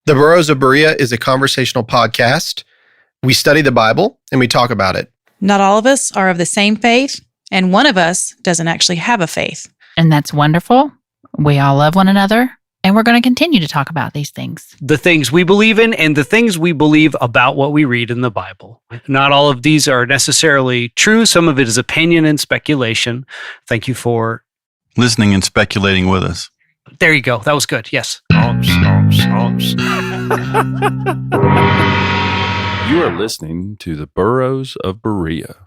The Burrows of Berea is a conversational podcast. We study the Bible and we talk about it. Not all of us are of the same faith, and one of us doesn't actually have a faith. And that's wonderful. We all love one another, and we're going to continue to talk about these things. The things we believe in and the things we believe about what we read in the Bible. Not all of these are necessarily true. Some of it is opinion and speculation. Thank you for listening and speculating with us. There you go. That was good. Yes. You are listening to the Burrows of Berea.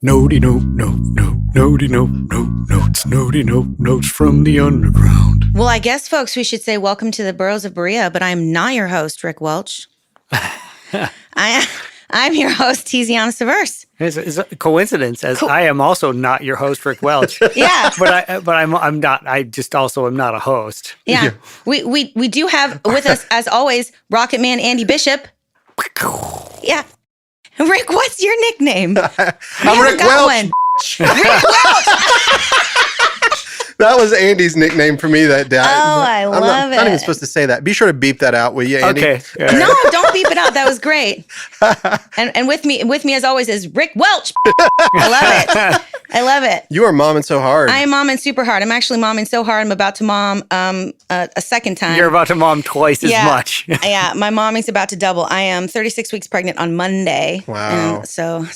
Nody notes from the underground. Well, I guess, folks, we should say welcome to the Burrows of Berea, but I'm not your host, Rick Welch. I'm your host, Tiziana Severse. It's a coincidence, as I am also not your host, Rick Welch. Yeah, but I'm not. I just also am not a host. Yeah, we do have with us, as always, Rocket Man Andy Bishop. Yeah, Rick, what's your nickname? I'm Rick Welch. Rick Welch. That was Andy's nickname for me that day. I love it. I'm not even supposed to say that. Be sure to beep that out, will you, Andy? Okay. No, don't beep it out. That was great. And with me as always is Rick Welch. I love it. You are momming so hard. I am momming super hard. I'm actually momming so hard. I'm about to mom a second time. You're about to mom twice as much. Yeah, my momming's about to double. I am 36 weeks pregnant on Monday. Wow. And so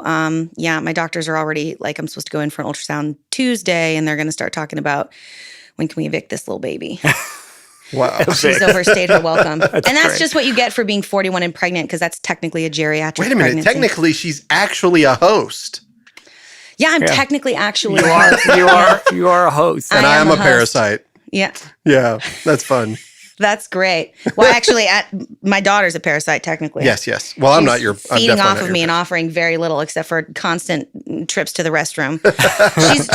my doctors are already like, I'm supposed to go in for an ultrasound Tuesday, and they're going to start talking about when can we evict this little baby. Wow. She's overstayed her welcome. That's great. just what you get for being 41 and pregnant, because that's technically a geriatric Wait a minute. pregnancy. Technically, she's actually a host. Yeah, I'm technically actually a host. You are a host. And I am a host. parasite. Yeah. Yeah, that's fun. That's great. Well, actually, my daughter's a parasite, technically. Yes. Well, I'm not your... I'm feeding definitely off not of your me and parasite. offering very little except for constant trips to the restroom.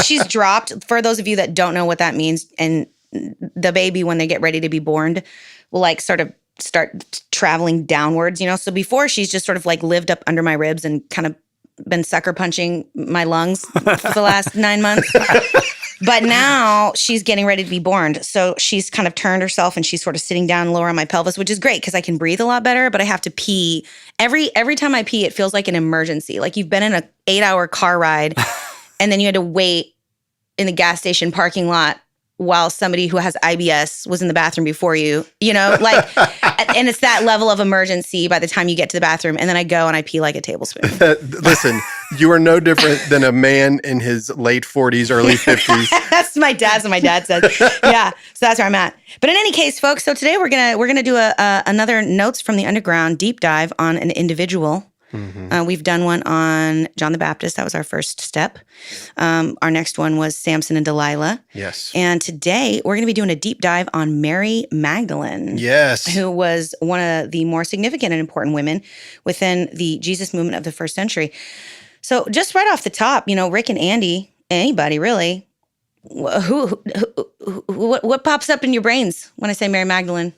she's dropped. For those of you that don't know what that means, and the baby, when they get ready to be born, will like sort of start traveling downwards, you know? So before, she's just sort of like lived up under my ribs and kind of been sucker punching my lungs for the last 9 months. But now she's getting ready to be born. So she's kind of turned herself and she's sort of sitting down lower on my pelvis, which is great because I can breathe a lot better, but I have to pee. Every time I pee, it feels like an emergency. Like you've been in an 8-hour car ride and then you had to wait in the gas station parking lot while somebody who has IBS was in the bathroom before you, you know, like, and it's that level of emergency by the time you get to the bathroom. And then I go and I pee like a tablespoon. Listen, you are no different than a man in his late 40s, early 50s. That's my dad's what my dad said. Yeah, so that's where I'm at. But in any case, folks, so today we're gonna do another Notes from the Underground deep dive on an individual. Mm-hmm. We've done one on John the Baptist. That was our first step. Our next one was Samson and Delilah. Yes. And today we're going to be doing a deep dive on Mary Magdalene. Yes. Who was one of the more significant and important women within the Jesus movement of the first century. So just right off the top, you know, Rick and Andy, anybody really, what pops up in your brains when I say Mary Magdalene?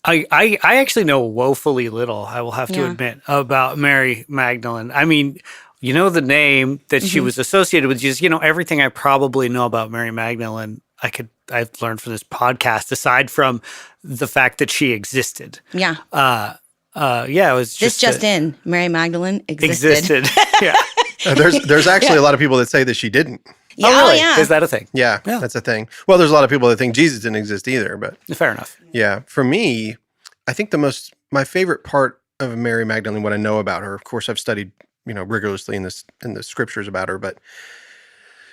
I actually know woefully little, I will have to admit, about Mary Magdalene. I mean, you know the name that she was associated with, just, you know, everything I probably know about Mary Magdalene, I've learned from this podcast, aside from the fact that she existed. Yeah. It was just... Mary Magdalene existed. Yeah. There's actually a lot of people that say that she didn't. Yeah, oh, really? yeah. Is that a thing? Yeah, that's a thing. Well, there's a lot of people that think Jesus didn't exist either, but... Fair enough. Yeah. For me, I think my favorite part of Mary Magdalene, what I know about her, of course, I've studied, you know, rigorously in the scriptures about her, but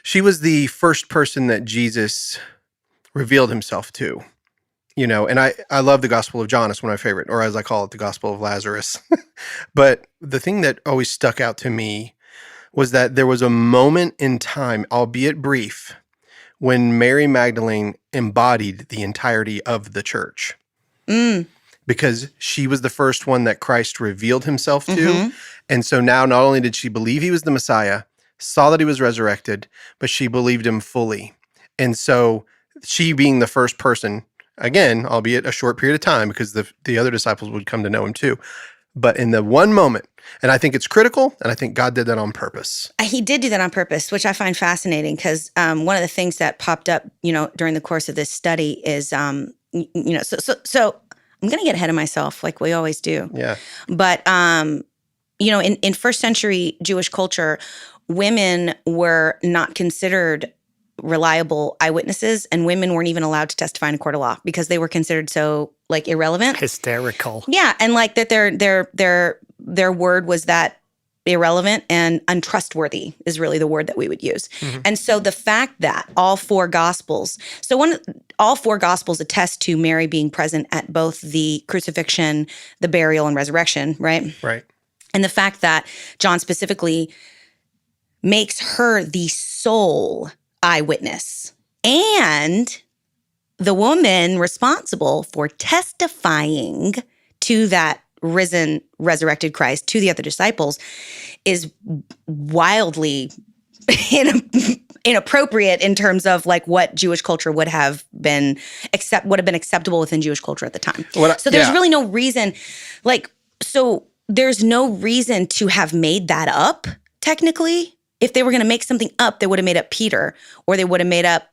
she was the first person that Jesus revealed himself to, you know, and I love the Gospel of John. It's one of my favorite, or as I call it, the Gospel of Lazarus. But the thing that always stuck out to me was that there was a moment in time, albeit brief, when Mary Magdalene embodied the entirety of the church. Because she was the first one that Christ revealed himself to. And so now not only did she believe he was the Messiah, saw that he was resurrected, but she believed him fully. And so she being the first person, again, albeit a short period of time, because the other disciples would come to know him too, but in the one moment, and I think it's critical, and I think God did that on purpose. He did do that on purpose, which I find fascinating because one of the things that popped up, during the course of this study is, so I'm going to get ahead of myself like we always do. Yeah. But, in first century Jewish culture, women were not considered reliable eyewitnesses, and women weren't even allowed to testify in a court of law because they were considered so like irrelevant. Hysterical. Yeah, and like that their word was that irrelevant and untrustworthy is really the word that we would use. Mm-hmm. And so the fact that all four gospels attest to Mary being present at both the crucifixion, the burial, and resurrection, right? Right. And the fact that John specifically makes her the sole eyewitness and the woman responsible for testifying to that risen, resurrected Christ to the other disciples is wildly inappropriate in terms of like what Jewish culture would have been acceptable within Jewish culture at the time. So there's really no reason, there's no reason to have made that up technically. If they were going to make something up, they would have made up Peter, or they would have made up,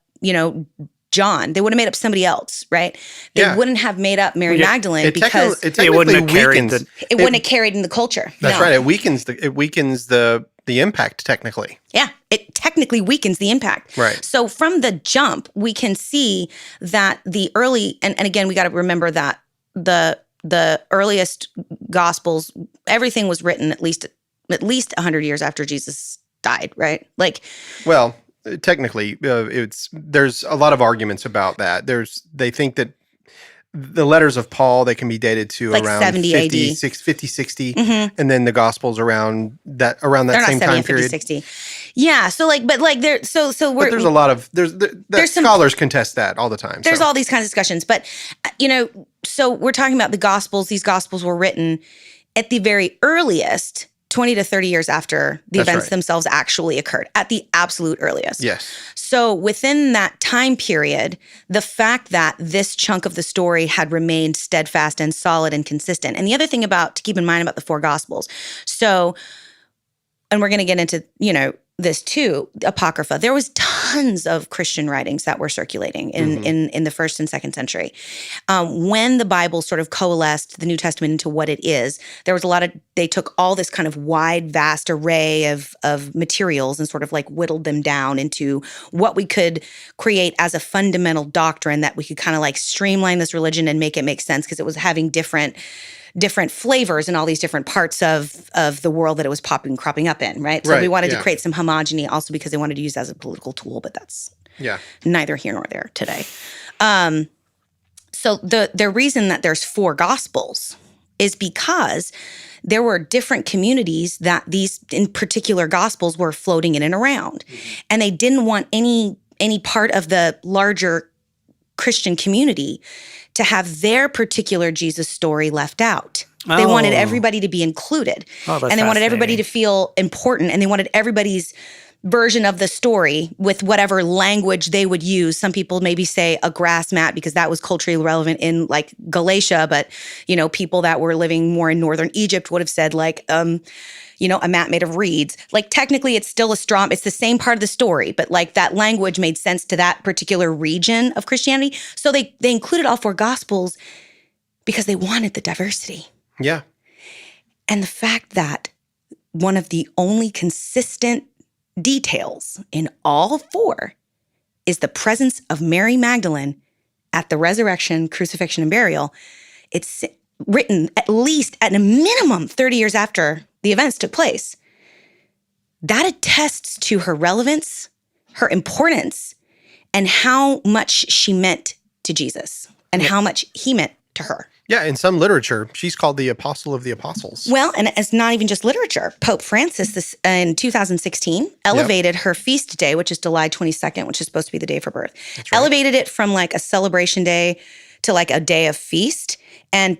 John. They would have made up somebody else, right? They wouldn't have made up Mary Magdalene because it wouldn't have carried it wouldn't have carried in the culture. That's right. It weakens the impact technically. Yeah, it technically weakens the impact. Right. So from the jump, we can see that the early and again, we got to remember that the earliest gospels, everything was written at least 100 years after Jesus died, right? Well, technically, there's a lot of arguments about that. They think that the letters of Paul, they can be dated to around 70 50, AD. 60, and then the Gospels around that same time period. 60. Yeah, so but there's a lot of there's scholars contest that all the time. There's all these kinds of discussions, but so we're talking about the Gospels. These Gospels were written at the very earliest 20 to 30 years after the events themselves actually occurred, at the absolute earliest. Yes. So within that time period, the fact that this chunk of the story had remained steadfast and solid and consistent. And the other thing to keep in mind about the four Gospels. So, and we're going to get into, this too, Apocrypha. There was tons of Christian writings that were circulating in the first and second century. When the Bible sort of coalesced the New Testament into what it is, there was they took all this kind of wide, vast array of materials and sort of like whittled them down into what we could create as a fundamental doctrine that we could kind of like streamline this religion and make it make sense because it was having different flavors in all these different parts of the world that it was cropping up in, right? So we wanted to create some homogeny also because they wanted to use it as a political tool, but that's neither here nor there today. So the reason that there's four Gospels is because there were different communities that these in particular Gospels were floating in and around. And they didn't want any part of the larger Christian community to have their particular Jesus story left out. They wanted everybody to be included. And they wanted everybody to feel important. And they wanted everybody's version of the story with whatever language they would use. Some people maybe say a grass mat because that was culturally relevant in like Galatia. But, people that were living more in northern Egypt would have said like, a mat made of reeds. Like technically it's still it's the same part of the story, but like that language made sense to that particular region of Christianity. So they included all four Gospels because they wanted the diversity. Yeah. And the fact that one of the only consistent details in all four is the presence of Mary Magdalene at the resurrection, crucifixion, and burial. It's written at a minimum 30 years after the events took place. That attests to her relevance, her importance, and how much she meant to Jesus and how much he meant to her. Yeah, in some literature, she's called the Apostle of the Apostles. Well, and it's not even just literature. Pope Francis, in 2016, elevated her feast day, which is July 22nd, which is supposed to be the day of her birth. That's right. Elevated it from like a celebration day to like a day of feast and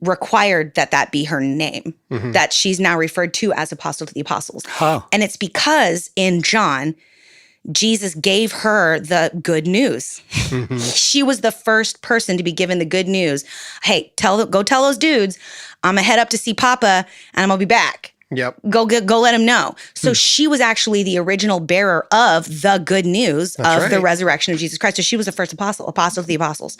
required that be her name, that she's now referred to as Apostle to the Apostles. Oh. And it's because in John, Jesus gave her the good news. She was the first person to be given the good news. Hey, go tell those dudes, I'm gonna head up to see Papa and I'm gonna be back. Yep. Go let him know. So she was actually the original bearer of the good news of the resurrection of Jesus Christ. So she was the first apostle of the apostles.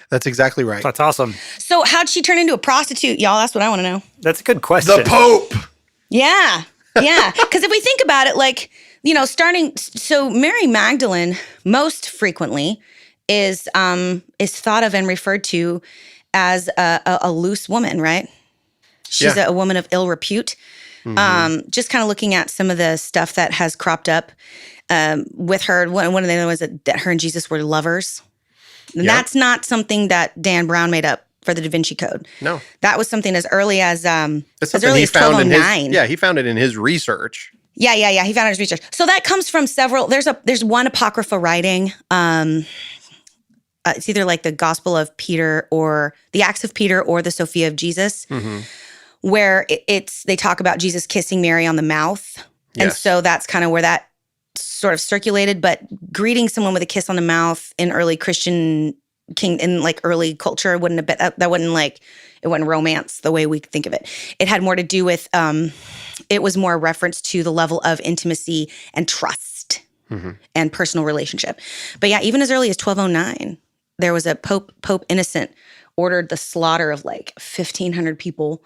That's exactly right. That's awesome. So how'd she turn into a prostitute, y'all? That's what I want to know. That's a good question. The Pope. Yeah. Because if we think about it, like, so Mary Magdalene most frequently is thought of and referred to as a loose woman, right? She's a woman of ill repute. Just kind of looking at some of the stuff that has cropped up with her. One of the other ones that her and Jesus were lovers. And that's not something that Dan Brown made up for the Da Vinci Code. No. That was something as early as That's something early he as found in 1209. he found it in his research. Yeah. He found it in his research. So that comes from several. There's one apocrypha writing. It's either like the Gospel of Peter or the Acts of Peter or the Sophia of Jesus, where they talk about Jesus kissing Mary on the mouth, and Yes. so that's kind of where that sort of circulated. But greeting someone with a kiss on the mouth in early Christian in like early culture wouldn't have been that wouldn't it wasn't romance the way we think of it. It had more to do with it was more a reference to the level of intimacy and trust and personal relationship. But yeah, even as early as 1209, there was a Pope Innocent ordered the slaughter of like 1,500 people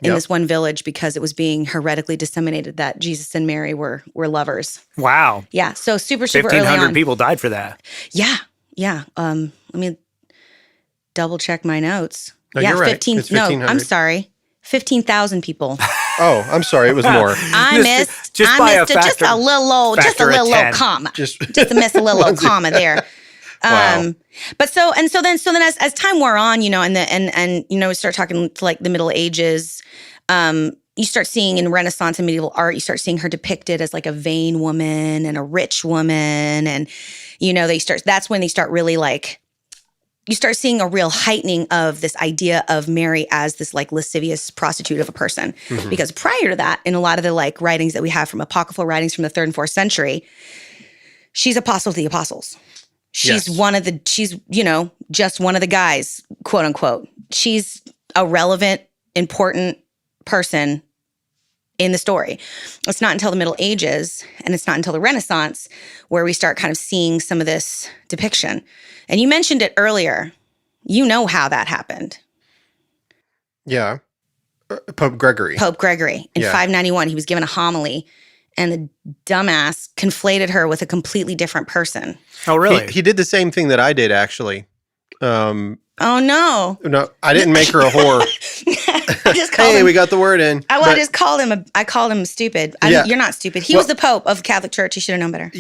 in this one village because it was being heretically disseminated that Jesus and Mary were lovers. Wow. Yeah, so super early 1,500 on. people died for that. Yeah. Let me double check my notes. No, yeah, you're right. 15. It's No, 1,500. I'm sorry. 15,000 people. Oh, I'm sorry. It was more. I missed just a little old comma. Just Just to miss a little old comma there. Wow. But so then as time wore on, and we start talking to like the Middle Ages, you start seeing in Renaissance and medieval art, you start seeing her depicted as like a vain woman and a rich woman. And, that's when they start really like, you start seeing a real heightening of this idea of Mary as this like lascivious prostitute of a person. Because prior to that, in a lot of the like writings that we have from apocryphal writings from the 3rd and 4th century, she's apostle to the apostles. She's just one of the guys, quote unquote. She's a relevant, important person in the story. It's not until the Middle Ages and it's not until the Renaissance where we start kind of seeing some of this depiction. And you mentioned it earlier. You know how that happened. Yeah. Pope Gregory. In 591, he was given a homily and the dumbass conflated her with a completely different person. Oh, really? He did the same thing that I did, actually. Oh, no. No, I didn't make her a whore. I just called him. We got the word in. I just called him. I called him stupid. You're not stupid. He was the Pope of the Catholic Church. He should have known better.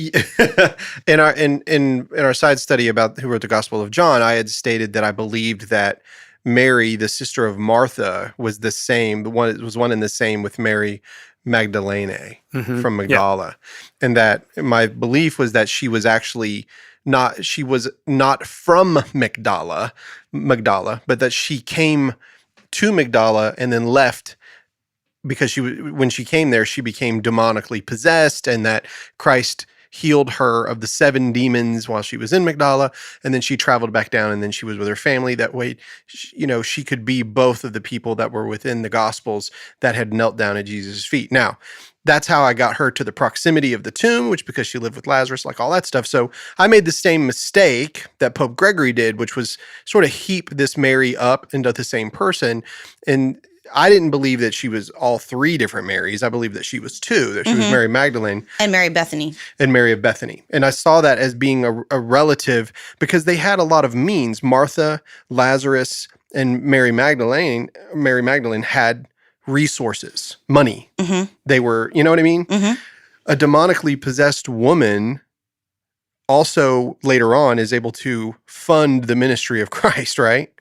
In our side study about who wrote the Gospel of John, I had stated that I believed that Mary, the sister of Martha, was the same. Was one and the same with Mary Magdalene from Magdala, and that my belief was that she was actually not. She was not from Magdala, but that she came to Magdala and then left because when she came there, she became demonically possessed, and that Christ healed her of the 7 demons while she was in Magdala, and then she traveled back down, and then she was with her family. That way, she could be both of the people that were within the Gospels that had knelt down at Jesus' feet. Now, that's how I got her to the proximity of the tomb, which because she lived with Lazarus, like all that stuff. So I made the same mistake that Pope Gregory did, which was sort of heap this Mary up into the same person. And I didn't believe that she was all 3 different Marys. I believe that she was 2, that she was Mary Magdalene. And Mary Bethany. And Mary of Bethany. And I saw that as being a relative because they had a lot of means. Martha, Lazarus, and Mary Magdalene had resources, money. They were, you know what I mean? A demonically possessed woman also later on is able to fund the ministry of Christ, right?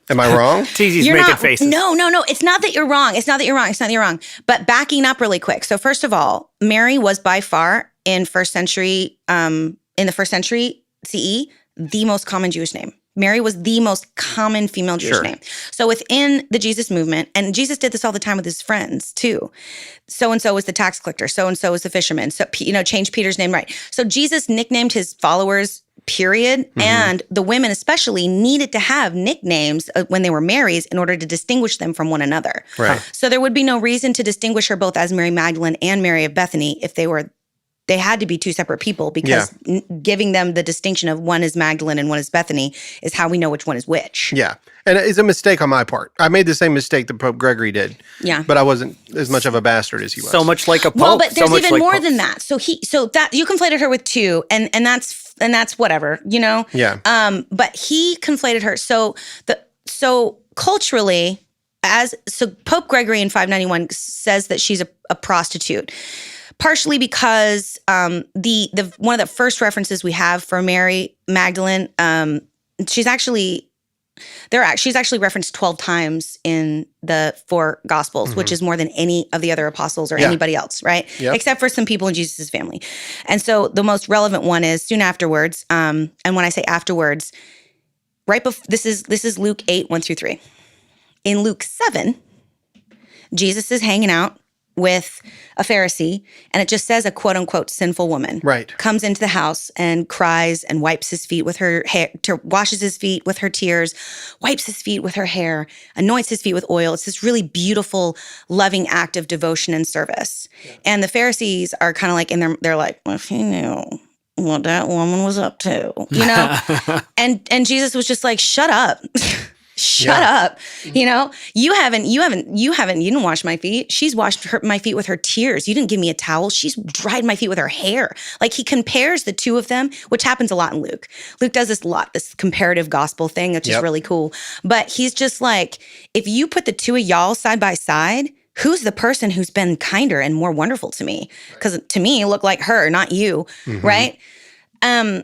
Am I wrong? Teezy's making faces. No. It's not that you're wrong. It's not that you're wrong. But backing up really quick. So first of all, Mary was by far in the first century CE, the most common Jewish name. Mary was the most common female Jewish Sure. name. So within the Jesus movement, and Jesus did this all the time with his friends too. So-and-so was the tax collector. So-and-so was the fisherman. So, change Peter's name, right. So Jesus nicknamed his followers, period. And the women especially needed to have nicknames when they were Marys in order to distinguish them from one another. Right. So there would be no reason to distinguish her both as Mary Magdalene and Mary of Bethany if they had to be two separate people, because giving them the distinction of one is Magdalene and one is Bethany is how we know which one is which. Yeah. And it's a mistake on my part. I made the same mistake that Pope Gregory did. Yeah. But I wasn't as much of a bastard as he was. So much like a pope. Well, but there's so much even like more popes. than that. So that you conflated her with two, and that's whatever, Yeah. But he conflated her. So culturally, Pope Gregory in 591 says that she's a prostitute. Partially because the one of the first references we have for Mary Magdalene, she's actually referenced 12 times in the 4 Gospels, which is more than any of the other apostles or anybody else, right? Yep. Except for some people in Jesus' family. And so the most relevant one is soon afterwards. And when I say afterwards, this is Luke 8, 1-3. In Luke 7, Jesus is hanging out with a Pharisee, and it just says a quote unquote sinful woman comes into the house and cries and wipes his feet with her hair, washes his feet with her tears, wipes his feet with her hair, anoints his feet with oil. It's this really beautiful, loving act of devotion and service. Yeah. And the Pharisees are kind of like, they're like, well, if you knew what that woman was up to, and Jesus was just like, shut up. Shut up. You didn't wash my feet. She's washed my feet with her tears. You didn't give me a towel. She's dried my feet with her hair. Like, he compares the two of them, which happens a lot in Luke. Luke does this a lot, this comparative gospel thing, which is really cool. But he's just like, if you put the two of y'all side by side, who's the person who's been kinder and more wonderful to me? Because to me, it looked like her, not you, right? 2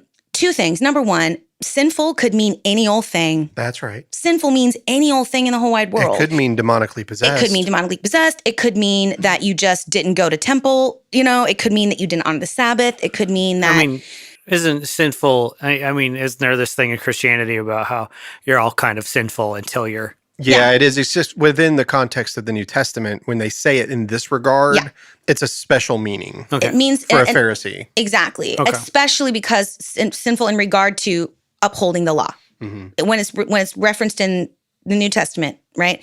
things. Number 1, sinful could mean any old thing. That's right. Sinful means any old thing in the whole wide world. It could mean demonically possessed. It could mean demonically possessed. It could mean that you just didn't go to temple. It could mean that you didn't honor the Sabbath. It could mean that... I mean, isn't sinful... isn't there this thing in Christianity about how you're all kind of sinful until you're... Yeah, it is. It's just within the context of the New Testament, when they say it in this regard, it's a special meaning. Okay. It means... For a Pharisee. Exactly. Okay. Especially because sinful in regard to upholding the law. When it's referenced in the New Testament, right?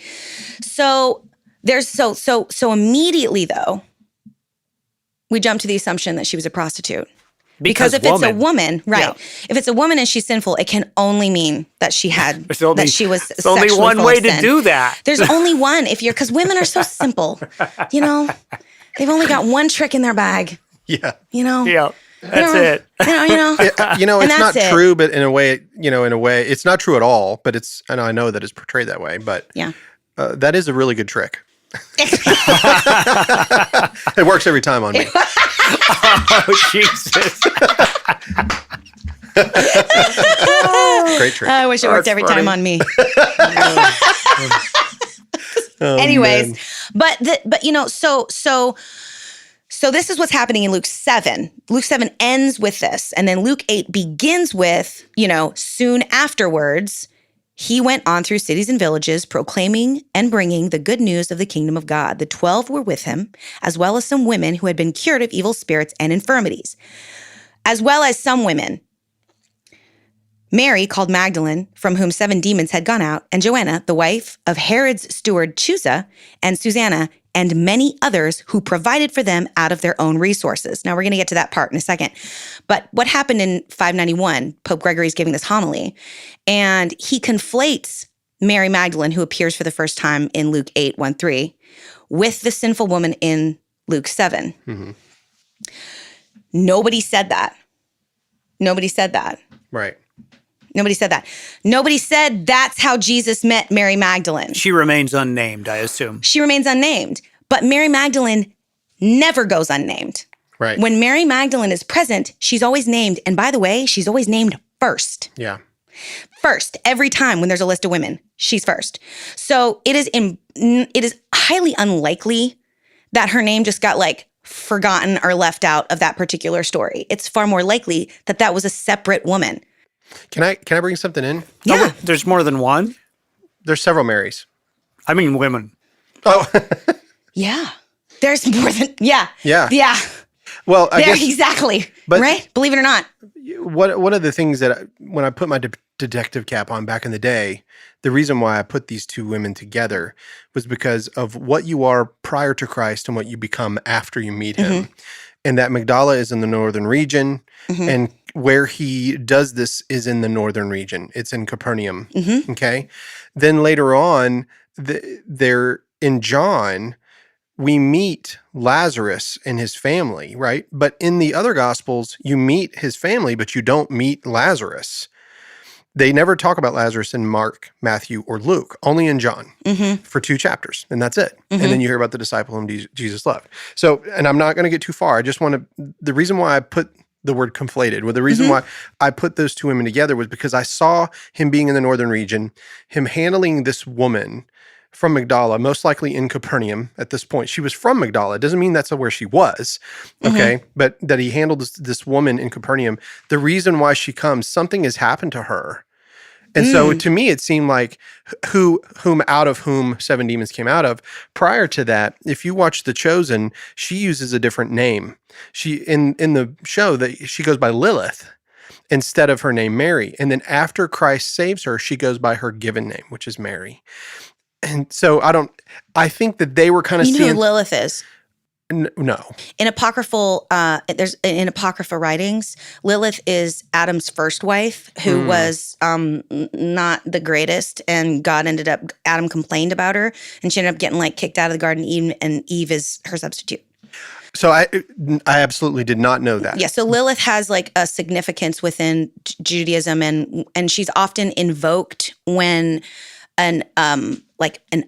So there's so immediately, though, we jump to the assumption that she was a prostitute. Because if it's a woman, right? If it's a woman and she's sinful, it can only mean that she had that she was. There's only one way to do that. There's only one. Because women are so simple, they've only got one trick in their bag. Yeah. Yeah. That's it. It's not true, but in a way, it's not true at all. But and I know that it's portrayed that way. But that is a really good trick. It works every time on me. Oh, Jesus. Great trick. I wish it worked every time on me. Anyways, man. So this is what's happening in Luke 7. Luke 7 ends with this. And then Luke 8 begins with, soon afterwards, he went on through cities and villages, proclaiming and bringing the good news of the kingdom of God. The 12 were with him, as well as some women who had been cured of evil spirits and infirmities, as well as some women. Mary, called Magdalene, from whom 7 demons had gone out, and Joanna, the wife of Herod's steward Chusa, and Susanna, and many others who provided for them out of their own resources. Now, we're going to get to that part in a second. But what happened in 591, Pope Gregory is giving this homily, and he conflates Mary Magdalene, who appears for the first time in Luke 8, 1-3, with the sinful woman in Luke 7. Nobody said that. Nobody said that. Right. Nobody said that. Nobody said that's how Jesus met Mary Magdalene. She remains unnamed, I assume. She remains unnamed. But Mary Magdalene never goes unnamed. Right. When Mary Magdalene is present, she's always named. And by the way, she's always named first. Yeah. First, every time when there's a list of women, she's first. So it is highly unlikely that her name just got forgotten or left out of that particular story. It's far more likely that was a separate woman. Can I bring something in? Yeah. There's more than one. There's several Marys. I mean, women. Oh, Yeah. There's more than, yeah. yeah. Yeah. Well, I There, guess exactly. but- right? Believe it or not. one of the things that when I put my detective cap on back in the day, the reason why I put these two women together was because of what you are prior to Christ and what you become after you meet him. And that Magdala is in the northern region, and where he does this is in the northern region. It's in Capernaum. Okay. Then later on, they're in John, we meet Lazarus and his family, right? But in the other gospels, you meet his family, but you don't meet Lazarus. They never talk about Lazarus in Mark, Matthew, or Luke, only in John for 2 chapters, and that's it. And then you hear about the disciple whom Jesus loved. So, and I'm not going to get too far. I just want to, the reason why I put the word conflated, well, the reason why I put those two women together was because I saw him being in the northern region, him handling this woman from Magdala, most likely in Capernaum at this point. She was from Magdala. It doesn't mean that's where she was, okay? But that he handled this woman in Capernaum. The reason why she comes, something has happened to her. And so to me, it seemed like whom out of whom 7 demons came out of. Prior to that, if you watch The Chosen, she uses a different name. She in the show that she goes by Lilith instead of her name Mary. And then after Christ saves her, she goes by her given name, which is Mary. And so I think that they were kind of You know seeing. who Lilith is? No. In in Apocrypha writings, Lilith is Adam's first wife, who was not the greatest, and Adam complained about her, and she ended up getting kicked out of the Garden of Eden, and Eve is her substitute. So I absolutely did not know that. Yeah, so Lilith has a significance within Judaism, and she's often invoked when an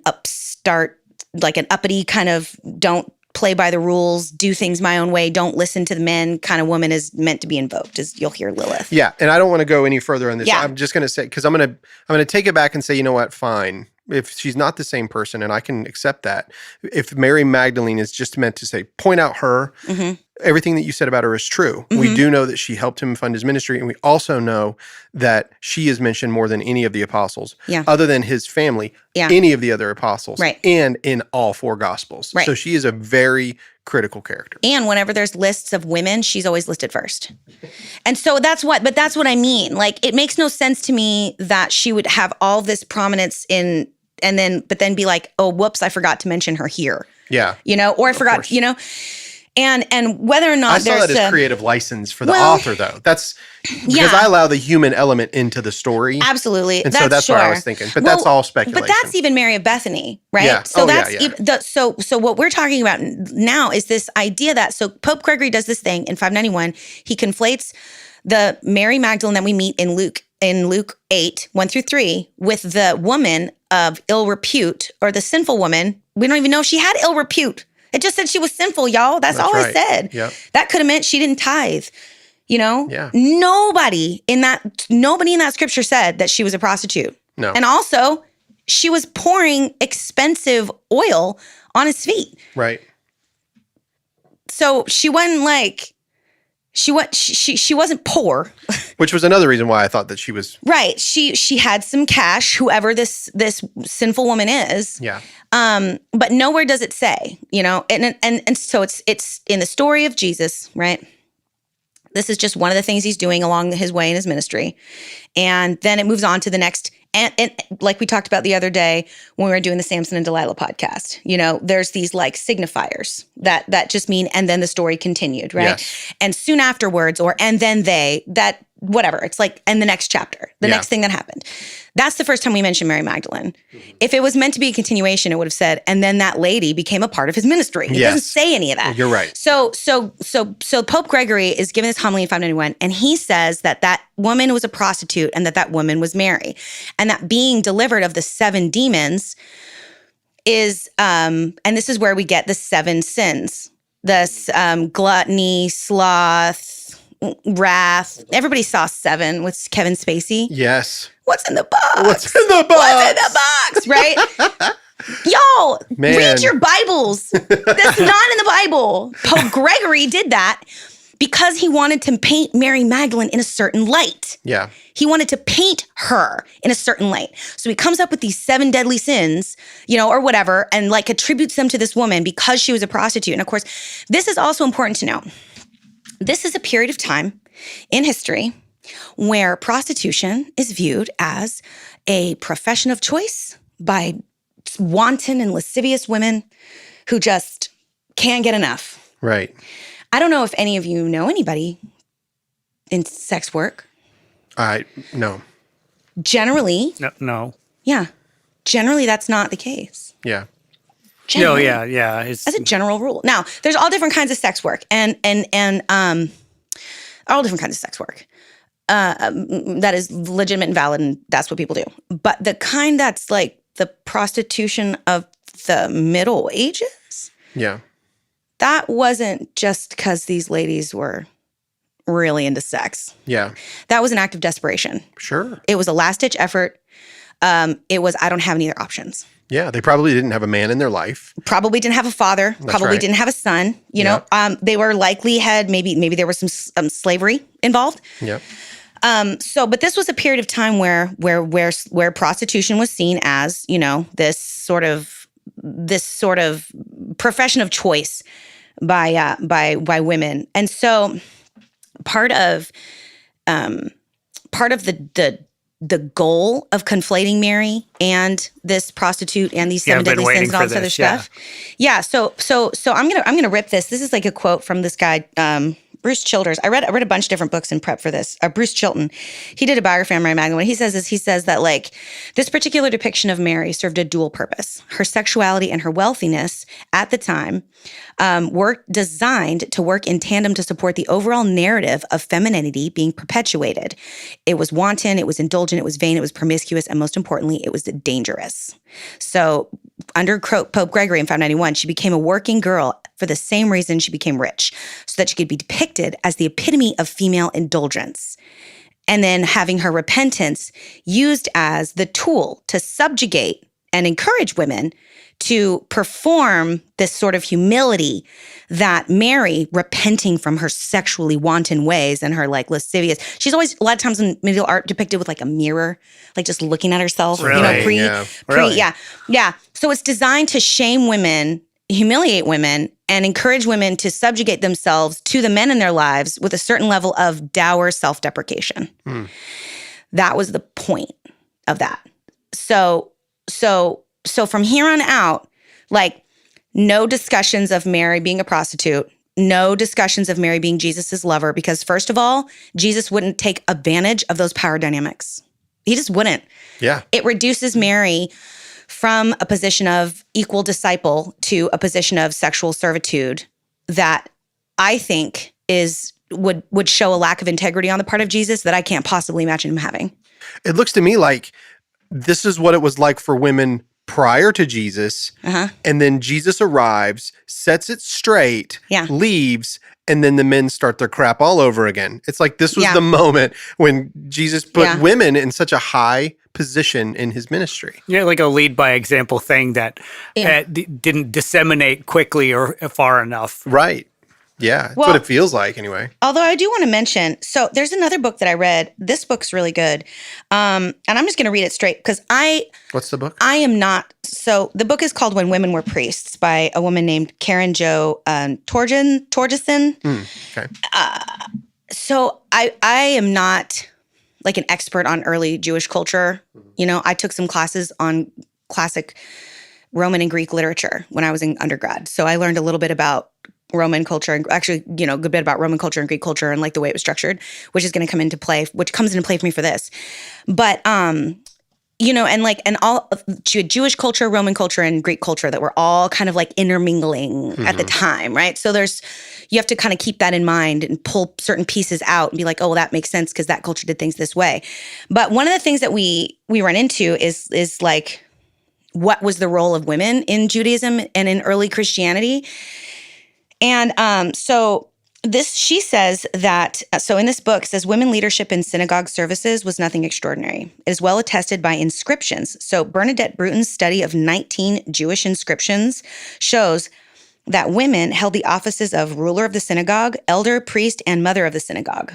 upstart, an uppity kind of don't play by the rules, do things my own way, don't listen to the men kind of woman is meant to be invoked, as you'll hear Lilith. Yeah, and I don't want to go any further on this. Yeah. I'm just going to say, because I'm going to take it back and say, you know what, fine. If she's not the same person, and I can accept that. If Mary Magdalene is just meant to say, point out her, everything that you said about her is true. We do know that she helped him fund his ministry, and we also know that she is mentioned more than any of the apostles, other than his family, any of the other apostles, and in all 4 gospels. Right. So she is a very critical character. And whenever there's lists of women, she's always listed first. And so that's what I mean. It makes no sense to me that she would have all this prominence but then be like, oh, whoops, I forgot to mention her here. Yeah. Or I forgot, and whether or not I saw there's that as creative license for the author, though. That's because I allow the human element into the story. Absolutely. And so that's what I was thinking. But that's all speculation. But that's even Mary of Bethany, right? Yeah. So so what we're talking about now is this idea that, so Pope Gregory does this thing in 591. He conflates the Mary Magdalene that we meet in Luke 8, 1-3, with the woman of ill repute, or the sinful woman. We don't even know if she had ill repute. It just said she was sinful, y'all. That's all right. it said. Yep. That could have meant she didn't tithe. Yeah. Nobody in that scripture said that she was a prostitute. No. And also, she was pouring expensive oil on his feet. Right. So she wasn't she wasn't poor. Which was another reason why I thought that she was. Right. She had some cash, whoever this sinful woman is. Yeah. But nowhere does it say, and so it's in the story of Jesus, right? This is just one of the things he's doing along his way in his ministry. And then it moves on to the next. And like we talked about the other day when we were doing the Samson and Delilah podcast, there's these signifiers that just mean, and then the story continued, right? Yes. And soon afterwards, and then whatever. It's and the next chapter, the next thing that happened. That's the first time we mentioned Mary Magdalene. If it was meant to be a continuation, it would have said, and then that lady became a part of his ministry. It doesn't say any of that. You're right. So Pope Gregory is giving this homily in 591, and he says that woman was a prostitute and that woman was Mary. And that being delivered of the 7 demons is, and this is where we get the 7 sins. This gluttony, sloth, wrath. Everybody saw 7 with Kevin Spacey. Yes. What's in the box? What's in the box? What's in the box, right? Y'all, Man. read your Bibles. That's not in the Bible. Pope Gregory did that. because he wanted to paint Mary Magdalene in a certain light. Yeah. He wanted to paint her in a certain light. So he comes up with these 7 deadly sins, or whatever, and like attributes them to this woman because she was a prostitute. And of course, this is also important to know. This is a period of time in history where prostitution is viewed as a profession of choice by wanton and lascivious women who just can't get enough. Right. I don't know if any of you know anybody in sex work. No. Generally, No. yeah. Generally, that's not the case. Yeah. Generally. No, yeah. It's, As a general rule. Now, there's all different kinds of sex work and all different kinds of sex work. That is legitimate and valid, and that's what people do. But the kind that's like the prostitution of the Middle Ages, Yeah. that wasn't just because these ladies were really into sex. Yeah. That was an act of desperation. Sure. It was a last-ditch effort. It was, I don't have any other options. Yeah. They probably didn't have a man in their life. Probably didn't have a father. Probably right. didn't have a son. Yeah. They were likely had maybe there was some slavery involved. Yeah. But this was a period of time where prostitution was seen as, this sort of profession of choice by women. And so part of the goal of conflating Mary and this prostitute and these 7 deadly sins and all this other stuff. Yeah. So I'm gonna rip this. This is like a quote from this guy, Bruce Childers. I read a bunch of different books in prep for this. Bruce Chilton, he did a biography on Mary Magdalene. What he says that like this particular depiction of Mary served a dual purpose. Her sexuality and her wealthiness at the time were designed to work in tandem to support the overall narrative of femininity being perpetuated. It was wanton, it was indulgent, it was vain, it was promiscuous, and most importantly, it was dangerous. So under Pope Gregory in 591, she became a working girl for the same reason she became rich, so that she could be depicted as the epitome of female indulgence. And then having her repentance used as the tool to subjugate and encourage women to perform this sort of humility that Mary, repenting from her sexually wanton ways and her like lascivious, she's always a lot of times in medieval art depicted with like a mirror, like just looking at herself, Really? Yeah. So it's designed to shame women, humiliate women, and encourage women to subjugate themselves to the men in their lives with a certain level of dour self-deprecation. That was the point of that. So from here on out, like no discussions of Mary being a prostitute, no discussions of Mary being Jesus's lover, because first of all, Jesus wouldn't take advantage of those power dynamics. He just wouldn't. Yeah. It reduces Mary from a position of equal disciple to a position of sexual servitude that I think would show a lack of integrity on the part of Jesus that I can't possibly imagine him having. It looks to me like this is what it was like for women prior to Jesus. And then Jesus arrives, sets it straight, leaves, and then the men start their crap all over again. It's like this was the moment when Jesus put women in such a high position in his ministry. Yeah, like a lead by example thing that didn't disseminate quickly or far enough. Right. Yeah, that's what it feels like anyway. Although I do want to mention, so there's another book that I read. This book's really good. And I'm just going to read it straight because What's the book? I am not. So the book is called When Women Were Priests by a woman named Karen Jo Torgeson. Okay. So I am not like an expert on early Jewish culture. I took some classes on classic Roman and Greek literature when I was in undergrad. So I learned a little bit about Roman culture and actually, a good bit about Roman culture and Greek culture and like the way it was structured, which comes into play for me for this. But, and all Jewish culture, Roman culture, and Greek culture that were all kind of like intermingling at the time, right? So you have to kind of keep that in mind and pull certain pieces out and be like, oh, well, that makes sense because that culture did things this way. But one of the things that we run into is like, what was the role of women in Judaism and in early Christianity? And she says that, so in this book, says women leadership in synagogue services was nothing extraordinary. It is well attested by inscriptions. So Bernadette Bruton's study of 19 Jewish inscriptions shows that women held the offices of ruler of the synagogue, elder, priest, and mother of the synagogue.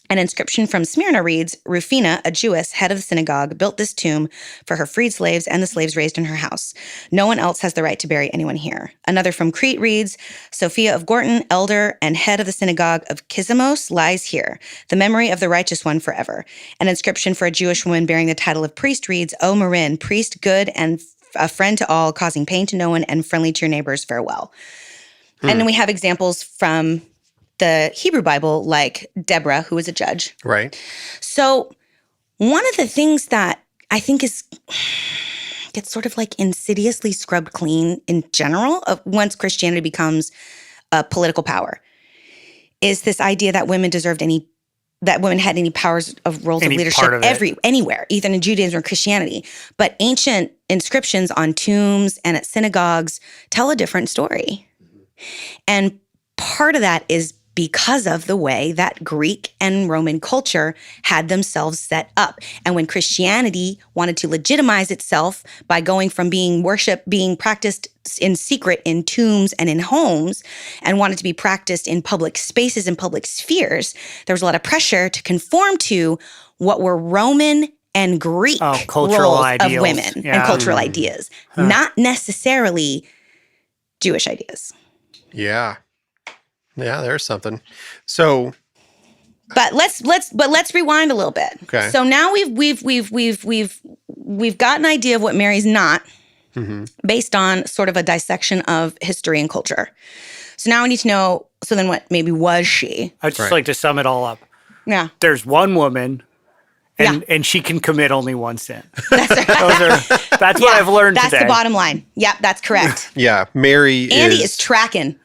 An inscription from Smyrna reads, Rufina, a Jewess, head of the synagogue, built this tomb for her freed slaves and the slaves raised in her house. No one else has the right to bury anyone here. Another from Crete reads, Sophia of Gorton, elder and head of the synagogue of Kizamos, lies here. The memory of the righteous one forever. An inscription for a Jewish woman bearing the title of priest reads, O Marin, priest good and a friend to all, causing pain to no one and friendly to your neighbors, farewell. And then we have examples from the Hebrew Bible, like Deborah, who was a judge. Right. So one of the things that I think gets sort of like insidiously scrubbed clean in general of once Christianity becomes a political power is this idea that women had any powers of roles Any of leadership part of it. anywhere, either in Judaism or Christianity. But ancient inscriptions on tombs and at synagogues tell a different story. And part of that is because of the way that Greek and Roman culture had themselves set up. And when Christianity wanted to legitimize itself by going from being practiced in secret in tombs and in homes, and wanted to be practiced in public spaces and public spheres, there was a lot of pressure to conform to what were Roman and Greek cultural roles ideals. of women and Yeah. cultural ideas, not necessarily Jewish ideas. Yeah. Yeah, there's something. So, But let's rewind a little bit. Okay. So now we've got an idea of what Mary's not, based on sort of a dissection of history and culture. So now we need to know. So then, what maybe was she? I'd just Right. like to sum it all up. Yeah, There's one woman, and Yeah. and she can commit only one sin. that's That's what I've learned That's today. the bottom line. Yep, that's correct. yeah, Mary Andy is tracking.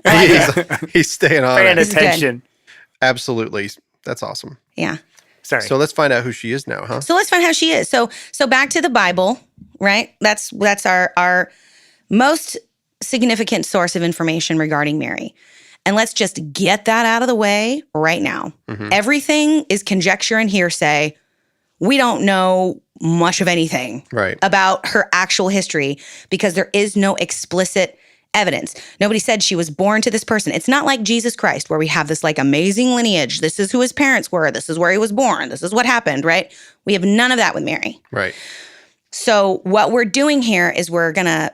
he's staying on Paying it. is good. attention. Absolutely. That's awesome. Yeah. Sorry. So let's find out who she is now, huh? So let's find out how she is. So back to the Bible, right? That's our most significant source of information regarding Mary. And let's just get that out of the way right now. Everything is conjecture and hearsay. We don't know much of anything Right. about her actual history because there is no explicit evidence. Nobody said she was born to this person. It's not like Jesus Christ where we have this like amazing lineage. This is who his parents were. This is where he was born. This is what happened, right? We have none of that with Mary. Right. So what we're doing here is we're gonna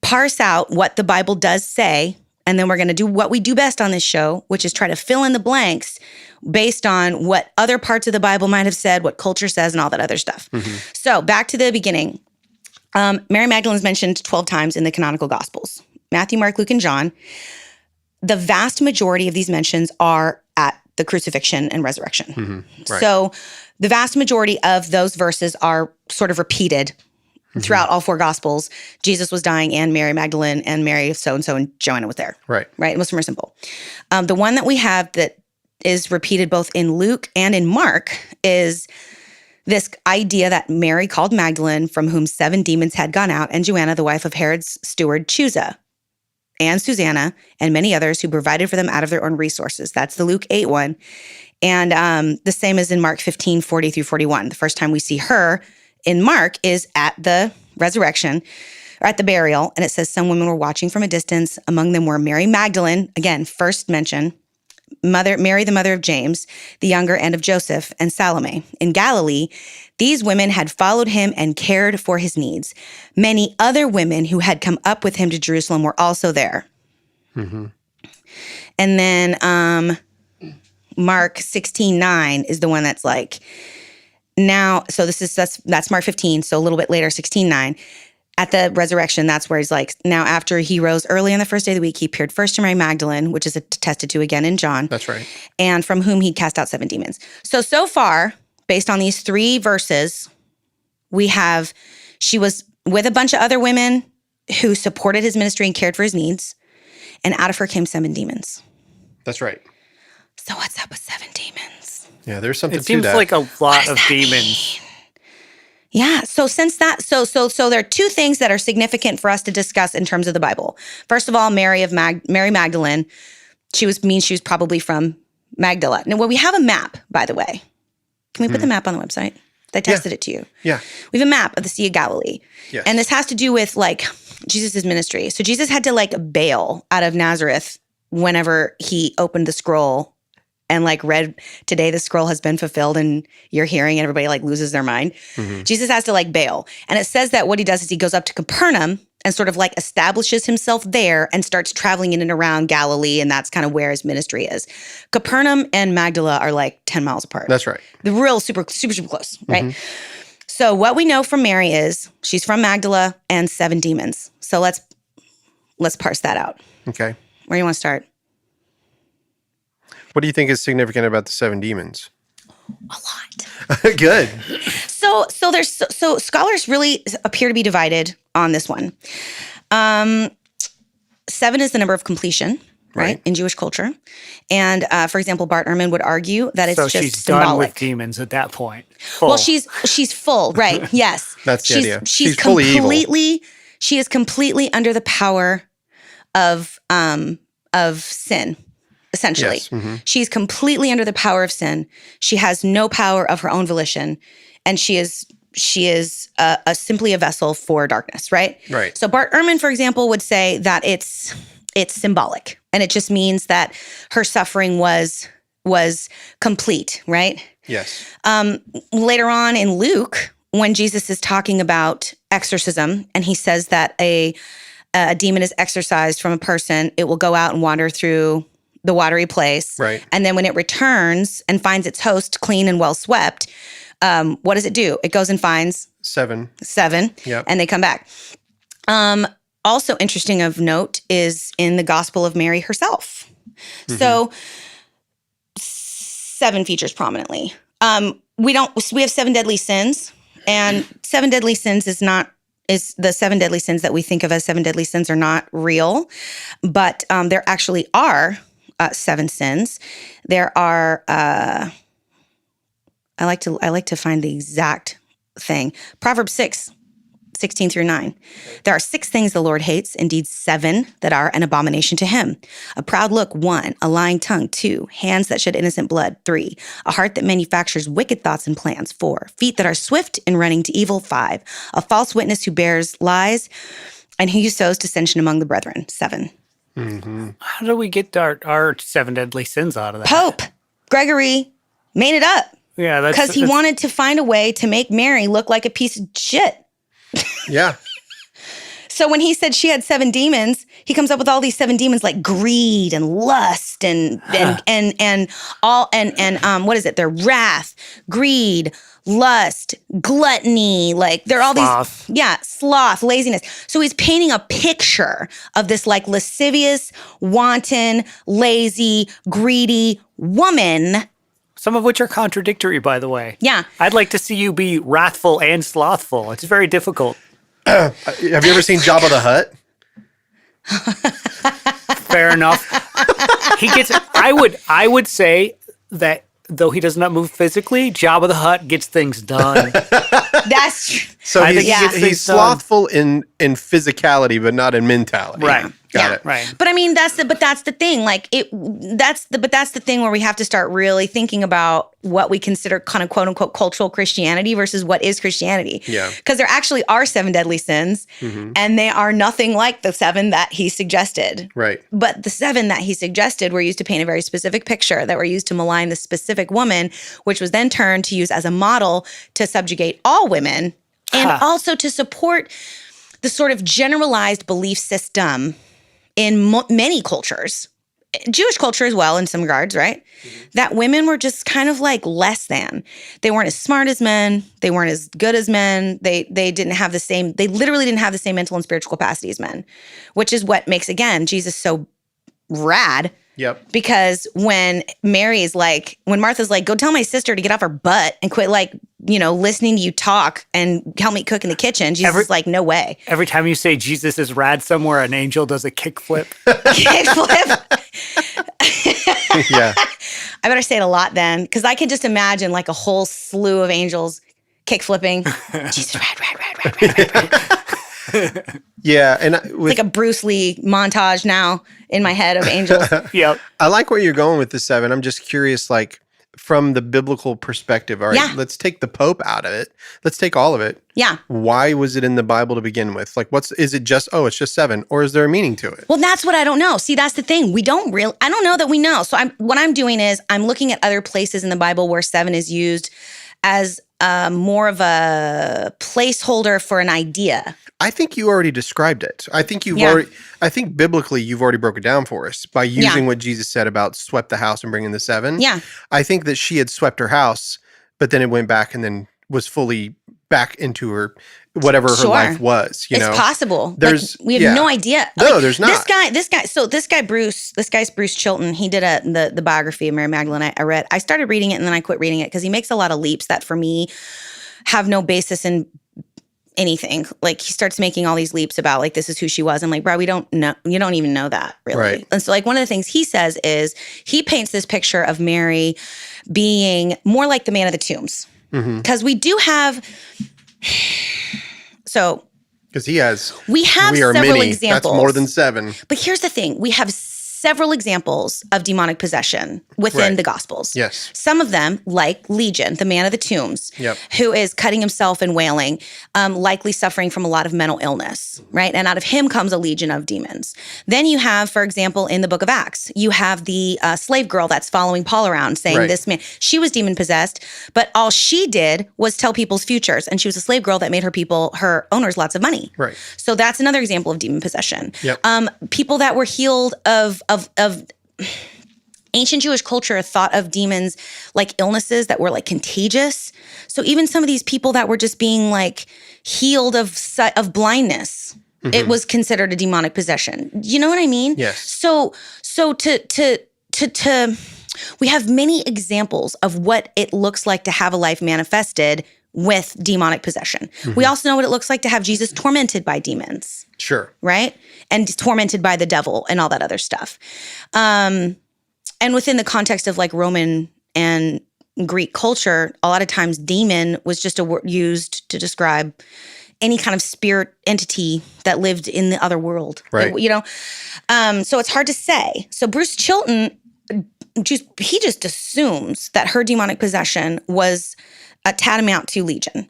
parse out what the Bible does say, and then we're gonna do what we do best on this show, which is try to fill in the blanks based on what other parts of the Bible might have said, what culture says, and all that other stuff. So back to the beginning. Mary Magdalene is mentioned 12 times in the canonical Gospels. Matthew, Mark, Luke, and John. The vast majority of these mentions are at the crucifixion and resurrection. Right. So the vast majority of those verses are sort of repeated throughout all four Gospels. Jesus was dying, and Mary Magdalene and Mary of so-and-so and Joanna was there. Right. Right? Most of them are simple. The one that we have that is repeated both in Luke and in Mark is this idea that Mary called Magdalene, from whom 7 demons had gone out, and Joanna, the wife of Herod's steward Chusa, and Susanna, and many others who provided for them out of their own resources. That's the Luke 8 one. And the same as in Mark 15, 40 through 41. The first time we see her in Mark is at the resurrection, or at the burial, and it says some women were watching from a distance. Among them were Mary Magdalene, again, first mention, Mary, the mother of James, the younger, and of Joseph, and Salome. In Galilee, these women had followed him and cared for his needs. Many other women who had come up with him to Jerusalem were also there. And then Mark 16:9 is the one that's like, now, so that's Mark 15, so a little bit later, 16:9. At the resurrection, that's where he's like, now after he rose early on the first day of the week, he appeared first to Mary Magdalene, which is attested to again in John. That's right. And from whom he cast out 7 demons. So far, based on these 3 verses, we have, she was with a bunch of other women who supported his ministry and cared for his needs. And out of her came 7 demons. That's right. So what's up with 7 demons? Yeah, there's something It to seems that. like a lot of that demons. Yeah. So since that, so there are 2 things that are significant for us to discuss in terms of the Bible. First of all, Mary Magdalene, she was probably from Magdala. Now, well, we have a map, by the way. Can we put the map on the website? I texted it to you. Yeah. We have a map of the Sea of Galilee. Yes. And this has to do with like Jesus' ministry. So Jesus had to like bail out of Nazareth whenever he opened the scroll and like read, today the scroll has been fulfilled and you're hearing, and everybody like loses their mind. Jesus has to like bail. And it says that what he does is he goes up to Capernaum and sort of like establishes himself there and starts traveling in and around Galilee. And that's kind of where his ministry is. Capernaum and Magdala are like 10 miles apart. That's right. The real super close, right? So what we know from Mary is she's from Magdala and 7 demons. So let's parse that out. Okay. Where do you want to start? What do you think is significant about the 7 demons? A lot. Good. So scholars really appear to be divided on this one. 7 is the number of completion, right? In Jewish culture. And for example, Bart Ehrman would argue that it's So just she's symbolic. done with demons at that point. Full. Well, she's full, right? Yes. That's the idea. She's fully evil. completely she is completely under the power of sin. Essentially, Yes. she's completely under the power of sin. She has no power of her own volition, and she is simply a vessel for darkness. Right. Right. So Bart Ehrman, for example, would say that it's symbolic, and it just means that her suffering was complete. Right. Yes. Later on in Luke, when Jesus is talking about exorcism, and he says that a demon is exorcised from a person, it will go out and wander through the watery place. Right. And then when it returns and finds its host clean and well swept, what does it do? It goes and finds 7. 7, Yep. and they come back. Also interesting of note is in the Gospel of Mary herself. So 7 features prominently. We have 7 deadly sins, and 7 deadly sins is the 7 deadly sins that we think of as 7 deadly sins are not real, but there actually are 7 sins. There are. I like to find the exact thing. Proverbs 6:16 through 9. There are 6 things the Lord hates, indeed 7 that are an abomination to him. A proud look, 1. A lying tongue, 2. Hands that shed innocent blood, 3. A heart that manufactures wicked thoughts and plans, 4. Feet that are swift in running to evil, 5. A false witness who bears lies, and he who sows dissension among the brethren, 7. How do we get our 7 deadly sins out of that? Pope Gregory made it up Yeah, that's because he wanted to find a way to make Mary look like a piece of shit. Yeah. So when he said she had 7 demons, he comes up with all these 7 demons like greed and lust and what is it? They're wrath, greed, lust, gluttony, like they're all Sloth. sloth, laziness. So he's painting a picture of this like lascivious, wanton, lazy, greedy woman. Some of which are contradictory, by the way. Yeah. I'd like to see you be wrathful and slothful. It's very difficult. Have you ever seen Jabba the Hutt? Fair enough. I would say that though he does not move physically, Jabba the Hutt gets things done. That's true. So I he's, think he gets he's things done. slothful in physicality, but not in mentality. Right. Got it. Right. But I mean, that's the thing. Like that's the thing where we have to start really thinking about what we consider kind of quote unquote cultural Christianity versus what is Christianity. Yeah. Because there actually are 7 deadly sins, and they are nothing like the 7 that he suggested. Right. But the 7 that he suggested were used to paint a very specific picture, that were used to malign the specific woman, which was then turned to use as a model to subjugate all women, and also to support the sort of generalized belief system in many cultures, Jewish culture as well in some regards, right? That women were just kind of like less than. They weren't as smart as men. They weren't as good as men. They didn't have the same, they literally didn't have the same mental and spiritual capacity as men, which is what makes, again, Jesus so rad. Yep. Because when Martha's like, go tell my sister to get off her butt and quit listening to you talk and help me cook in the kitchen. Jesus is like, no way. Every time you say Jesus is rad somewhere, an angel does a kickflip. Kickflip. Yeah. I better say it a lot then, because I can just imagine like a whole slew of angels kickflipping. Jesus, rad. Yeah. And It's like a Bruce Lee montage now in my head of angels. Yep. I like where you're going with the 7. I'm just curious, like, from the biblical perspective, all right, Yeah. let's take the Pope out of it. Let's take all of it. Yeah. Why was it in the Bible to begin with? Like, is it just, it's just 7, or is there a meaning to it? Well, that's what I don't know. See, that's the thing. I don't know that we know. So what I'm doing is I'm looking at other places in the Bible where 7 is used as more of a placeholder for an idea. I think you already described it. I think I think biblically you've already broke it down for us by using what Jesus said about swept the house and bringing the 7. Yeah. I think that she had swept her house, but then it went back and then was fully back into her, whatever her life was. You know, it's possible. There's we have no idea. No, there's not. This guy's Bruce Chilton. He did the biography of Mary Magdalene. I read. I started reading it and then I quit reading it because he makes a lot of leaps that for me have no basis in anything. Like he starts making all these leaps about like this is who she was. I'm like, bro, we don't know. You don't even know that really. Right. And so like one of the things he says is he paints this picture of Mary being more like the man of the tombs. Because we do have, because we have several many. examples. That's more than 7. But here's the thing: we have several examples of demonic possession within the Gospels. Yes. Some of them, like Legion, the man of the tombs, who is cutting himself and wailing, likely suffering from a lot of mental illness, right? And out of him comes a legion of demons. Then you have, for example, in the book of Acts, you have the slave girl that's following Paul around saying this man, she was demon possessed, but all she did was tell people's futures. And she was a slave girl that made her owners lots of money. Right. So that's another example of demon possession. Yep. People that were healed of ancient Jewish culture thought of demons like illnesses that were like contagious. So even some of these people that were just being like healed of blindness, it was considered a demonic possession. You know what I mean? Yes. So we have many examples of what it looks like to have a life manifested with demonic possession. We also know what it looks like to have Jesus tormented by demons. Sure. Right? And tormented by the devil and all that other stuff. And within the context of like Roman and Greek culture, a lot of times demon was just a word used to describe any kind of spirit entity that lived in the other world. Right. So it's hard to say. So Bruce Chilton, he just assumes that her demonic possession was a tantamount to Legion,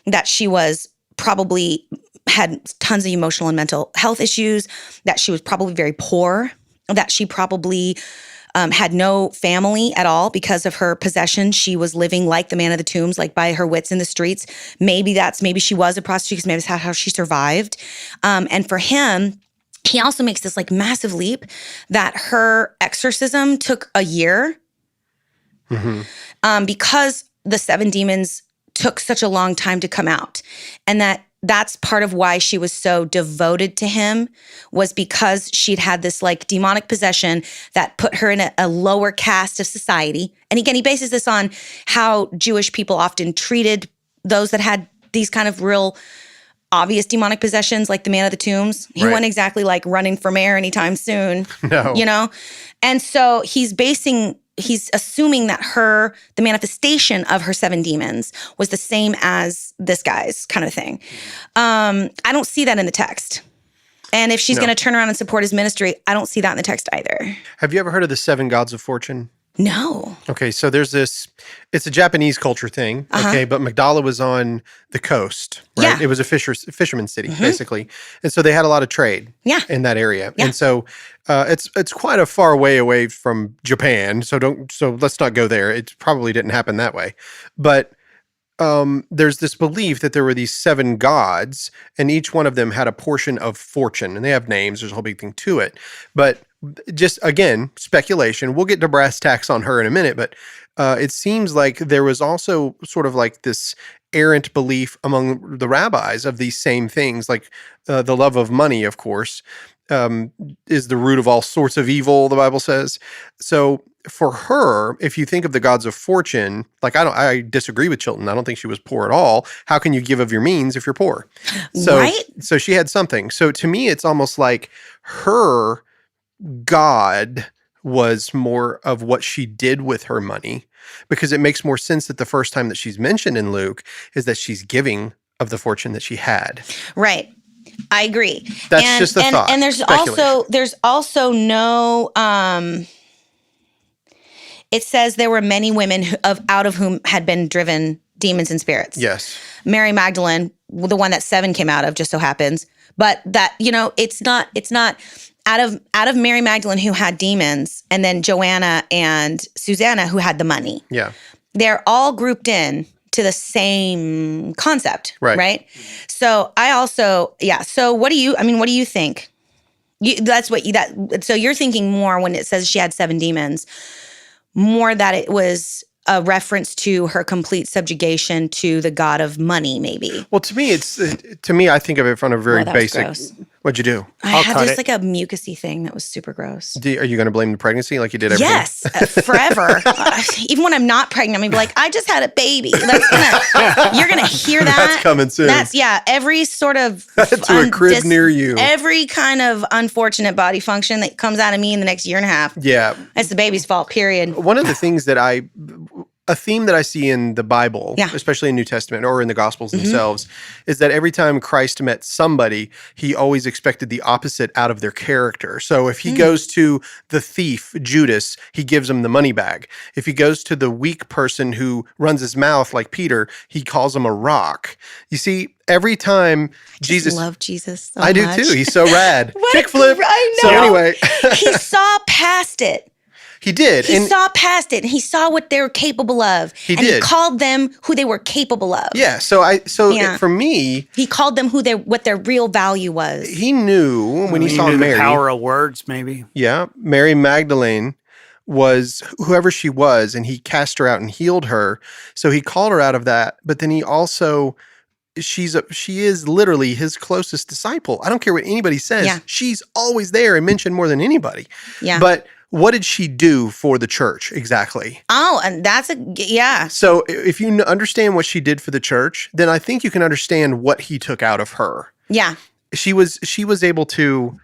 that she was probably had tons of emotional and mental health issues, that she was probably very poor, that she probably had no family at all because of her possession. She was living like the man of the tombs, like by her wits in the streets. Maybe she was a prostitute because maybe that's how she survived. And for him, he also makes this like massive leap that her exorcism took a year because the 7 demons took such a long time to come out. And that's part of why she was so devoted to him, was because she'd had this like demonic possession that put her in a lower caste of society. And again, he bases this on how Jewish people often treated those that had these kind of real obvious demonic possessions, like the man of the tombs. He wasn't exactly like running for mayor anytime soon. No. You know? And so he's assuming that the manifestation of her 7 demons was the same as this guy's kind of thing. I don't see that in the text. And if she's going to turn around and support his ministry, I don't see that in the text either. Have you ever heard of the 7 gods of fortune? No. Okay, so there's it's a Japanese culture thing, okay, but Magdala was on the coast, right? Yeah. It was a fisherman city, basically. And so they had a lot of trade in that area. Yeah. And so it's quite a far way away from Japan, so let's not go there. It probably didn't happen that way. But there's this belief that there were these 7 gods, and each one of them had a portion of fortune, and they have names. There's a whole big thing to it. But just, again, speculation. We'll get to brass tacks on her in a minute, but it seems like there was also sort of like this errant belief among the rabbis of these same things, like the love of money, of course, is the root of all sorts of evil, the Bible says. So for her, if you think of the gods of fortune, like I disagree with Chilton. I don't think she was poor at all. How can you give of your means if you're poor? So she had something. So to me, it's almost like her God was more of what she did with her money, because it makes more sense that the first time that she's mentioned in Luke is that she's giving of the fortune that she had. Right. I agree. That's just a thought. And there's also no it says there were many women out of whom had been driven demons and spirits. Yes. Mary Magdalene, the one that 7 came out of, just so happens. But that, it's not out of Mary Magdalene who had demons, and then Joanna and Susanna who had the money. Yeah. They're all grouped in to the same concept, right? So I also, So what do you think? So you're thinking more when it says she had 7 demons, more that it was a reference to her complete subjugation to the god of money, maybe. Well, to me, I think of it from a very That was basic. gross. What'd you do? I had just like a mucusy thing that was super gross. Are you going to blame the pregnancy like you did everything? Yes, forever. Even when I'm not pregnant, I'm gonna be like, I just had a baby. You're gonna hear that. That's coming soon. Every sort of to a crib near you. Every kind of unfortunate body function that comes out of me in the next year and a half. Yeah, it's the baby's fault. Period. One of the things that a theme that I see in the Bible, especially in New Testament or in the Gospels themselves, is that every time Christ met somebody, he always expected the opposite out of their character. So if he goes to the thief, Judas, he gives him the money bag. If he goes to the weak person who runs his mouth like Peter, he calls him a rock. You see, every time Jesus... I love Jesus so I much. do too. He's so rad. What Kickflip. I know. So anyway... He saw past it. He did. He saw past it, and he saw what they were capable of. He and did. He called them who they were capable of. Yeah. For me, he called them what their real value was. He knew when he saw knew Mary. The power of words, maybe. Yeah, Mary Magdalene was whoever she was, and he cast her out and healed her. So he called her out of that. But then he also, she is literally his closest disciple. I don't care what anybody says. Yeah. She's always there and mentioned more than anybody. Yeah. But what did she do for the church exactly? Oh, and yeah. So if you understand what she did for the church, then I think you can understand what he took out of her. Yeah. She was able to,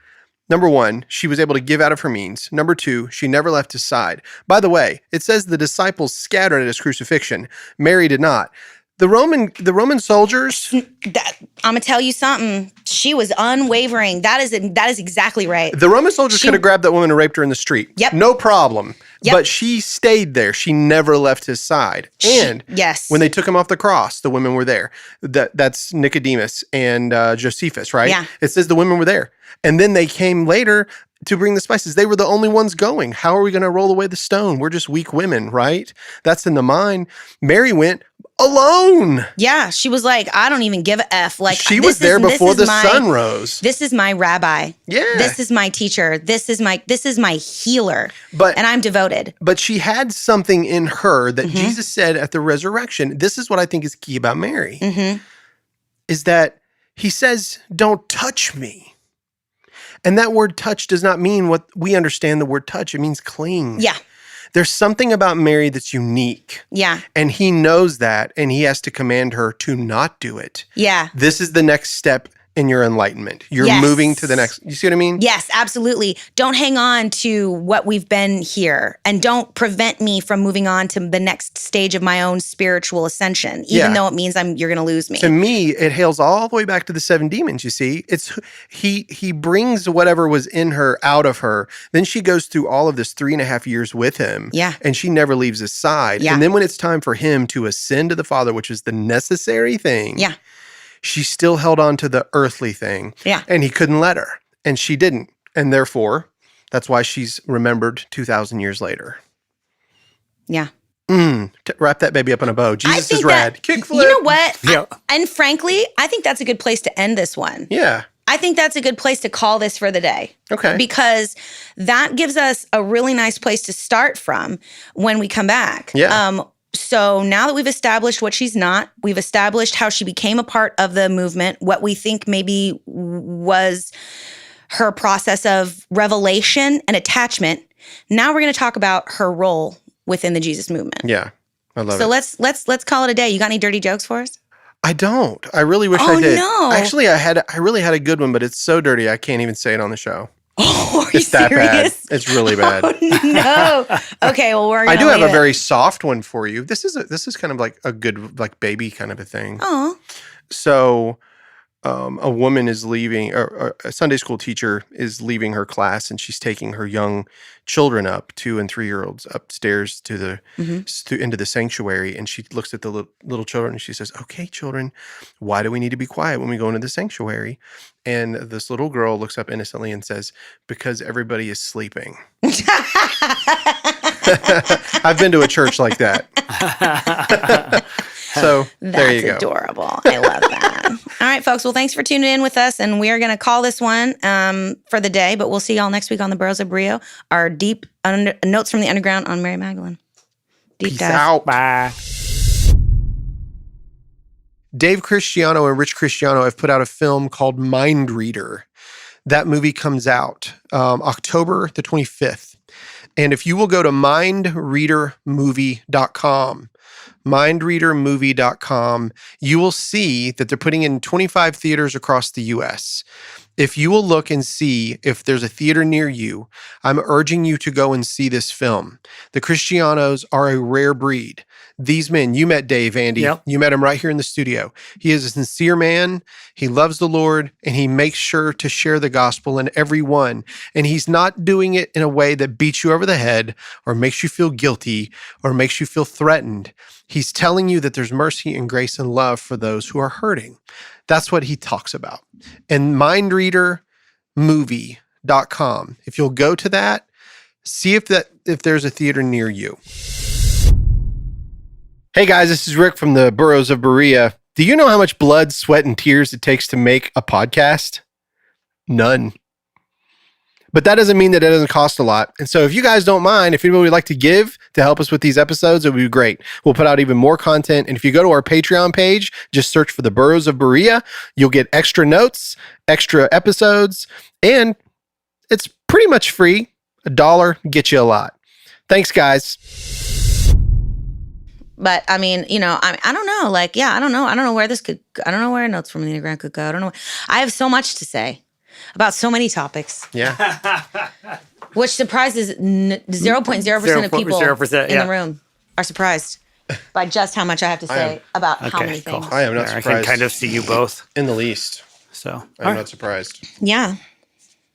number one, she was able to give out of her means. Number two, she never left his side. By the way, it says the disciples scattered at his crucifixion. Mary did not. The Roman soldiers. I'm gonna tell you something. She was unwavering. That is exactly right. The Roman soldiers could have grabbed that woman and raped her in the street. Yep. No problem. Yep. But she stayed there. She never left his side. And yes, when they took him off the cross, the women were there. That's Nicodemus and Josephus, right? Yeah. It says the women were there. And then they came later to bring the spices. They were the only ones going. How are we going to roll away the stone? We're just weak women, right? That's in the mind. Mary went alone. Yeah, she was like, I don't even give a F. Like she was there before the sun rose. This is my rabbi. Yeah. This is my teacher. This is my healer. And I'm devoted. But she had something in her that Jesus said at the resurrection. This is what I think is key about Mary. Is that he says, don't touch me. And that word touch does not mean what we understand the word touch. It means cling. Yeah. There's something about Mary that's unique. Yeah. And he knows that, and he has to command her to not do it. Yeah. This is the next step in your enlightenment. You're moving to the next. You see what I mean? Yes, absolutely. Don't hang on to what we've been here, and don't prevent me from moving on to the next stage of my own spiritual ascension, even though it means you're going to lose me. To me, it hails all the way back to the 7 demons, you see. It's he brings whatever was in her out of her. Then she goes through all of this 3.5 years with him. Yeah. And she never leaves his side. Yeah. And then when it's time for him to ascend to the Father, which is the necessary thing. Yeah. She still held on to the earthly thing. Yeah. And he couldn't let her. And she didn't. And therefore, that's why she's remembered 2,000 years later. Yeah. Wrap that baby up in a bow. Jesus is rad. Kickflip. You know what? Yeah. And frankly, I think that's a good place to end this one. Yeah. I think that's a good place to call this for the day. Okay. Because that gives us a really nice place to start from when we come back. Yeah. So now that we've established what she's not, we've established how she became a part of the movement, what we think maybe was her process of revelation and attachment. Now we're going to talk about her role within the Jesus movement. Yeah. I love it. So let's call it a day. You got any dirty jokes for us? I don't. I really wish I did. No. Actually, I really had a good one, but it's so dirty I can't even say it on the show. Oh, are you It's that serious? bad. It's really bad. No. Okay, well we're gonna I do have leave a it. very soft one for you. This is kind of like a good like baby kind of a thing. Oh. So a woman is leaving, or a Sunday school teacher is leaving her class, and she's taking her young children up, 2 and 3-year-olds, upstairs to the into the sanctuary, and she looks at the little children and she says, "Okay, children, why do we need to be quiet when we go into the sanctuary?" And this little girl looks up innocently and says, "Because everybody is sleeping." I've been to a church like that. So there you go. That's adorable. I love that. All right, folks. Well, thanks for tuning in with us. And we are going to call this one for the day, but we'll see y'all next week on the Burros of Brio, our deep notes from the underground on Mary Magdalene. Deep Peace dive. out. Bye. Dave Cristiano and Rich Cristiano have put out a film called Mind Reader. That movie comes out October the 25th. And if you will go to mindreadermovie.com, mindreadermovie.com, you will see that they're putting in 25 theaters across the U.S. If you will look and see if there's a theater near you, I'm urging you to go and see this film. The Cristianos are a rare breed. These men, you met Dave, Andy. Yep. You met him right here in the studio. He is a sincere man. He loves the Lord, and he makes sure to share the gospel in every one. And he's not doing it in a way that beats you over the head or makes you feel guilty or makes you feel threatened. He's telling you that there's mercy and grace and love for those who are hurting. That's what he talks about. And mindreadermovie.com. If you'll go to that, see if there's a theater near you. Hey guys, this is Rick from the Burros of Berea. Do you know how much blood, sweat, and tears it takes to make a podcast? None. But that doesn't mean that it doesn't cost a lot. And so if you guys don't mind, if anybody would like to give to help us with these episodes, it would be great. We'll put out even more content. And if you go to our Patreon page, just search for the Burros of Berea, you'll get extra notes, extra episodes, and it's pretty much free. $1 gets you a lot. Thanks, guys. But I mean, I don't know. Like, yeah, I don't know. I don't know where I don't know where Notes from the Underground could go. I don't know. I have so much to say about so many topics. Yeah. Which surprises 0.0% of people 0%, in the room are surprised by just how much I have to say about how many cool. things. I am not I can surprised kind of see you both. in the least. So I'm not surprised. Yeah.